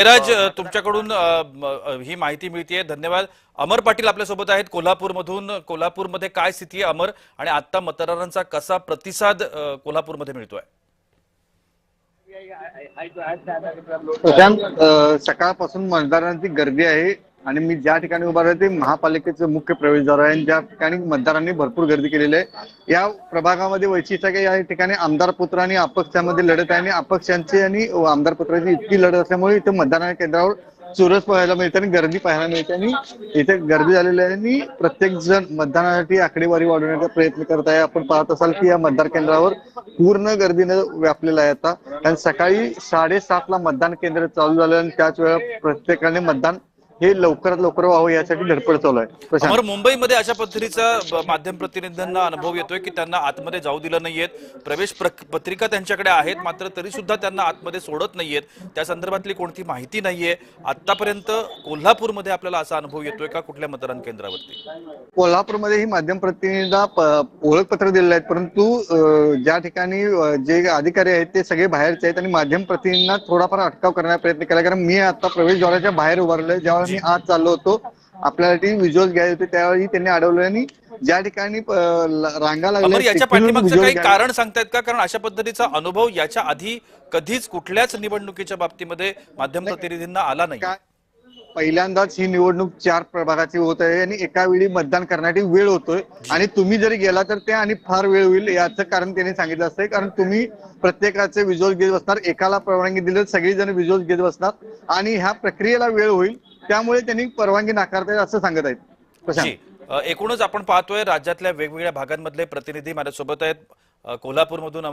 जयराज, तुमच्याकडून ही माहिती मिळतेय, धन्यवाद. अमर पाटील आपल्यासोबत आहेत कोल्हापूरमधून. कोल्हापूरमध्ये काय स्थिती आहे अमर, आणि आता मतदारांचा कसा प्रतिसाद कोल्हापूरमध्ये मिळतोय? प्रशांत, सकाळपासून मतदारांची गर्दी आहे आणि मी ज्या ठिकाणी उभा राहते महापालिकेचं मुख्य प्रवेशद्वार आहे आणि ज्या ठिकाणी मतदारांनी भरपूर गर्दी केलेली आहे. या प्रभागामध्ये वैशिष्ट्य आहे, या ठिकाणी आमदार पुत्र आणि अपक्षामध्ये लढत आहे आणि अपक्षांची आणि आमदार पुत्राची इतकी लढत असल्यामुळे इथे मतदान केंद्रावर चुरस पाहायला मिळते आणि गर्दी पाहायला मिळते आणि इथे गर्दी झालेली आहे आणि प्रत्येक जण मतदानासाठी आकडेवारी वाढवण्याचा प्रयत्न करत आहे. आपण पाहत असाल की या मतदार केंद्रावर पूर्ण गर्दीनं व्यापलेलं आहे आता, कारण सकाळी 7:30 ला मतदान केंद्र चालू झालं आणि त्याच वेळा प्रत्येकाने मतदान हे लवकरात लवकर व्हावं यासाठी धडपड चालू आहे. अमर, मुंबईमध्ये अशा पद्धतीचा माध्यम प्रतिनिधींना अनुभव येतोय की त्यांना आतमध्ये जाऊ दिलं नाहीयेत, प्रवेश पत्रिका त्यांच्याकडे आहेत, मात्र तरी सुद्धा त्यांना आतमध्ये सोडत नाहीयेत, त्या संदर्भातली कोणती माहिती नाहीये आतापर्यंत? कोल्हापूरमध्ये आपल्याला असा अनुभव येतोय का कुठल्या मतदान केंद्रावरती? कोल्हापूरमध्ये ही माध्यम प्रतिनिधींना ओळखपत्र दिलेले आहेत, परंतु ज्या ठिकाणी जे अधिकारी आहेत ते सगळे बाहेरचे आहेत आणि माध्यम प्रतिनिधींना थोडाफार अटकाव करण्याचा प्रयत्न केला. कारण मी आता प्रवेशद्वाराच्या बाहेर उभारलोय, जेव्हा मी आत चाललो होतो आपल्यासाठी व्हिज्युअल घ्यायचे होते त्यावेळी त्यांनी अडवलं आणि ज्या ठिकाणी रांगा लागल्या याच्या पाठीमागचं काही कारण सांगतायत का? कारण अशा पद्धतीचा अनुभव याच्या आधी कधीच कुठल्याच निवडणुकीच्या बाबतीमध्ये माध्यम प्रतिनिधींना आला नाही. पहिल्यांदाच ही निवडणूक 4 प्रभागाची होत आहे आणि एका वेळी मतदान करण्यासाठी वेळ होतोय आणि तुम्ही जरी गेला तर ते आणि फार वेळ होईल. याचं कारण त्यांनी सांगितलं असतंय, कारण तुम्ही प्रत्येकाचे व्हिज्युअल घेत बसणार, एकाला परवानगी दिली सगळेजण व्हिज्युअल घेत बसणार आणि ह्या प्रक्रियेला वेळ होईल, त्यामुळे त्यांनी परवानगी नाकारतायत असं सांगत आहेत. एकूणच आपण पाहतोय राज्यातल्या वेगवेगळ्या भागांमधले प्रतिनिधी माझ्यासोबत आहेत. कोल्हापूरमधून